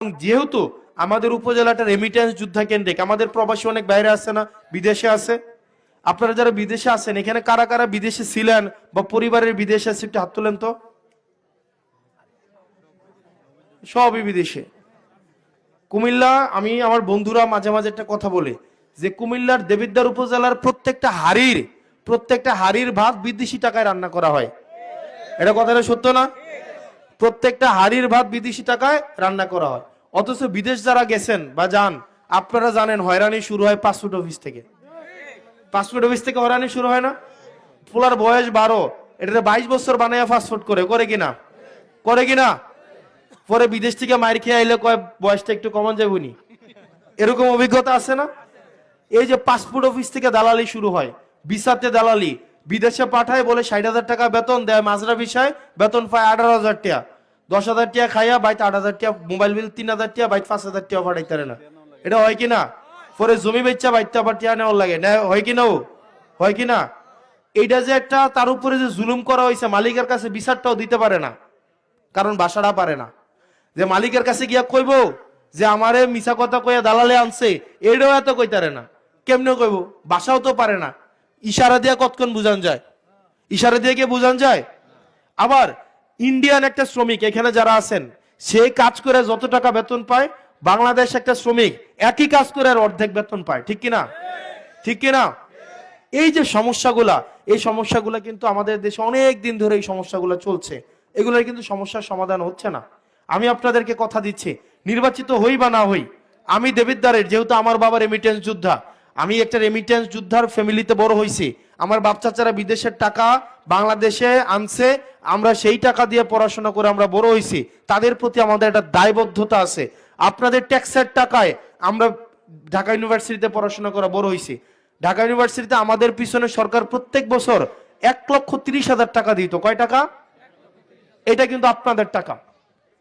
যেহেতু আমাদের উপজেলাটা রেমিটেন্স যোদ্ধা কেন্দ্রিক, আমাদের প্রবাসী অনেক বাইরে আছে না, বিদেশে আছে। আপনারা যারা বিদেশে আছেন, এখানে কারা কারা বিদেশে ছিলেন বা পরিবারের বিদেশে আছে একটু হাত তোলেন তো। সবই বিদেশে। কুমিল্লা, আমি আমার বন্ধুরা মাঝে মাঝে একটা কথা বলে যে কুমিল্লার দেবিদ্বার উপজেলার প্রত্যেকটা হাড়ির ভাত বিদেশি টাকায় রান্না করা হয়। এটা কথাটা সত্য না? প্রত্যেকটা হাড়ির ভাত বিদেশি টাকায় রান্না করা হয়। অথচ বিদেশ যারা গেছেন বা যান, আপনারা জানেন হয়রানি শুরু হয় পাসপোর্ট অফিস থেকে। পাসপোর্ট অফিস থেকে হয়রানি শুরু হয় না? পোলার বয়স 12, এটা 22 বছর বানায় পাসপোর্ট করে কিনা পরে বিদেশ থেকে মাইর খেয়ে আইলে কয় বয়সটা একটু কমন যাবনি। এরকম অভিজ্ঞতা আছে না? এই যে পাসপোর্ট অফিস থেকে দালালি শুরু হয়, ভিসাতে দালালি, বিদেশে পাঠায় বলে 60,000 টাকা বেতন দেয়, মাজরা বিষয় বেতন পায় 18,000 টাকা, 10,000 টাকা খাইয়া বাইতে 8,000 টাকা, মোবাইল বিল 3,000 টাকা, বাইতে 5,000 টাকা পাঠাইতে পারে না। এটা হয় কিনা? পরে জমি বেচা বাইতে আবার টাকা নেওয়ার লাগে, হয় কিনা? এইটা যে একটা তার উপরে যে জুলুম করা হয়েছে, মালিকের কাছে বিচারটাও দিতে পারে না, কারণ বাসাটা পারে না। যে মালিকের কাছে গিয়া কইব যে আমারে মিছা কথা কইয়া দালালে আনছে, এটাও এত কইতারে না। কেমনে কইব? বাসাও তো পারে না। ইশারা দিয়ে কতক্ষণ বুঝান যায়? ইশারা দিয়ে কে বুঝান যায়? আবার ইন্ডিয়ান একটা শ্রমিক এখানে যারা আছেন, সে কাজ করে যত টাকা বেতন পায়, বাংলাদেশ একটা শ্রমিক একই কাজ করে আর অর্ধেক বেতন পায়। ঠিক কিনা? এই যে এই সমস্যাগুলা কিন্তু আমাদের দেশে অনেক দিন ধরে এই সমস্যাগুলো চলছে। এগুলোর কিন্তু সমস্যার সমাধান হচ্ছে না। আমি আপনাদেরকে কথা দিচ্ছি, নির্বাচিত হই বা না হই, আমি দেবিদ্বারের, যেহেতু আমার বাবা রেমিটেন্স যোদ্ধা, আমি একটা রেমিটেন্স যোদ্ধার ফ্যামিলিতে বড় হয়েছি। আমার বাপ চাচারা বিদেশের টাকা বাংলাদেশে আনছে, আমরা সেই টাকা দিয়ে পড়াশোনা করে আমরা বড় হয়েছি। তাদের প্রতি আমাদের একটা দায়বদ্ধতা আছে। আপনাদের ট্যাক্সের টাকায় আমরা ঢাকা ইউনিভার্সিটিতে পড়াশোনা করা বড় হয়েছি। ঢাকা ইউনিভার্সিটিতে আমাদের পিছনে সরকার প্রত্যেক বছর 1,30,000 টাকা দিত। কয় টাকা? এটা কিন্তু আপনাদের টাকা।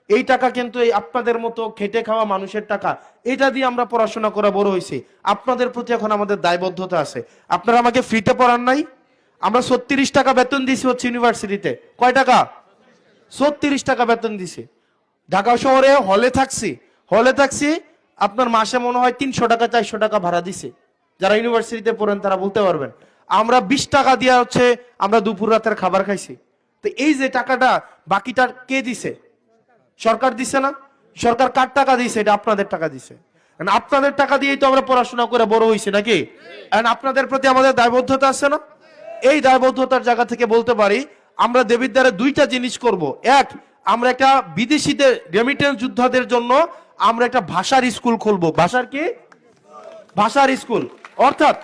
এই টাকা কিন্তু এই আপনাদের মতো খেটে খাওয়া মানুষের টাকা। এটা দিয়ে আমরা পড়াশোনা করা বড় হয়েছি। আপনাদের প্রতি এখন আমাদের দায়বদ্ধতা আছে। আপনারা আমাকে ফ্রিতে পড়ান নাই। আমরা 36 টাকা বেতন দিছি হচ্ছে ইউনিভার্সিটিতে। কয় টাকা? 36 টাকা বেতন দিছি। ঢাকা শহরে হলে থাকছি আপনার মাসে মনে হয় 300 টাকা 400 টাকা ভাড়া দিছে। যারা ইউনিভার্সিটিতে পড়েন তারা বলতে পারবেন। আমরা 20 টাকা দিয়ে হচ্ছে আমরা দুপুর রাতের খাবার খাইছি। তো এই যে টাকাটা, বাকিটা কে দিছে? সরকার দিছে না? সরকার কার টাকা দিছে? এটা আপনাদের টাকা দিছে। আপনাদের টাকা দিয়েই তো আমরা পড়াশোনা করে বড় হয়েছি, নাকি? আপনাদের প্রতি আমাদের দায়বদ্ধতা আছে না? এই দায়বদ্ধতার জায়গা থেকে বলতে পারি, আমরা দেবিদ্বারে দুইটা জিনিস করব। এক, আমরা একটা বিদেশিদের রেমিটেন্স যোদ্ধাদের জন্য আমরা একটা ভাষার স্কুল খুলবো। ভাষার স্কুল, অর্থাৎ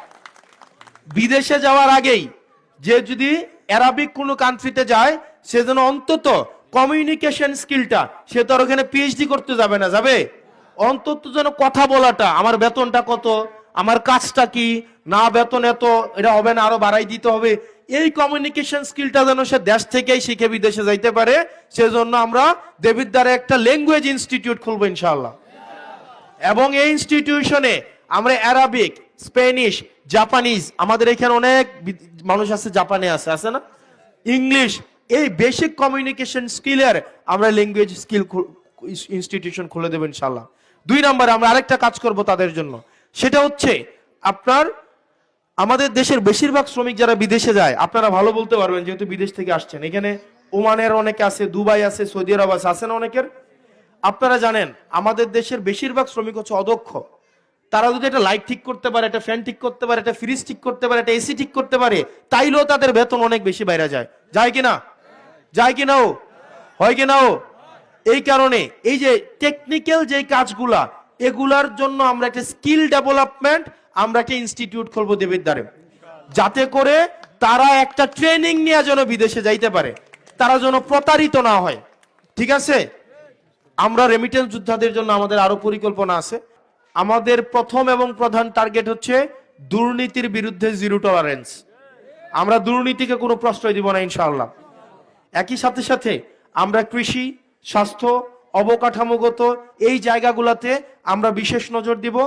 বিদেশে যাওয়ার আগেই যে যদি অ্যারাবিক কোনো কান্ট্রিতে যায়, সে যেন অন্তত কমিউনিকেশন স্কিলটা, সে তো আর ওখানে পিএইচডি করতে যাবে না, যাবে অন্তত যেন কথা বলাটা, আমার বেতনটা কত, আমার কাজটা কি, না বেতন এত, এটা হবে না, আরো বাড়াই দিতে হবে, এই কমিউনিকেশন স্কিলটা যেন সে দেশ থেকেই শিখে বিদেশে যাইতে পারে। সেজন্য আমরা দেবিদ্বারে একটা ল্যাঙ্গুয়েজ ইনস্টিটিউট খুলবো ইনশাআল্লাহ। এবং এই ইনস্টিটিউশনে আমরা অ্যারাবিক, স্প্যানিশ, জাপানিজ, আমাদের এখানে অনেক মানুষ আছে, জাপানে আছে না, ইংলিশ, এই বেসিক কমিউনিকেশন স্কিলের আমরা ল্যাঙ্গুয়েজ স্কিল ইনস্টিটিউশন খুলে দেব ইনশাআল্লাহ। 2 নম্বরে আমরা আরেকটা কাজ করব তাদের জন্য, সেটা হচ্ছে আপনার আমাদের দেশের বেশিরভাগ শ্রমিক যারা বিদেশে যায়, আপনারা ভালো বলতে পারবেন যেহেতু বিদেশ থেকে আসছেন, এখানে ওমানের অনেকে আছে, দুবাই আছে, সৌদি আরব আছে না অনেকের। আপনারা জানেন আমাদের দেশের বেশিরভাগ শ্রমিক হচ্ছে অদক্ষ। তারা যদি একটা লাইট ঠিক করতে পারে, একটা ফ্যান ঠিক করতে পারে, একটা ফ্রিজ ঠিক করতে পারে, একটা এসি ঠিক করতে পারে, তাইলেও তাদের বেতন অনেক বেশি বাইরে যায় কিনা? হয় কিনা? এই কারণে এই যে টেকনিক্যাল যে কাজগুলা, এগুলার জন্য আমরা একটা স্কিল ডেভেলপমেন্ট, আমরা একটা ইনস্টিটিউট খুলবো দেবিদ্বারে, যাতে করে তারা একটা ট্রেনিং নিয়ে যেন বিদেশে যাইতে পারে, তারা যেন প্রতারিত না হয়। ঠিক আছে? আমরা রেমিটেন্স যোদ্ধাদের জন্য আমাদের আরো পরিকল্পনা আছে। আমাদের প্রথম এবং প্রধান টার্গেট হচ্ছে দুর্নীতির বিরুদ্ধে জিরো টলারেন্স। আমরা দুর্নীতিকে কোনো প্রশ্রয় দিব না ইনশাআল্লাহ। একই সাথে আমরা কৃষি, স্বাস্থ্য, অবকাঠামোগত এই জায়গাগুলোতে আমরা বিশেষ নজর দিব।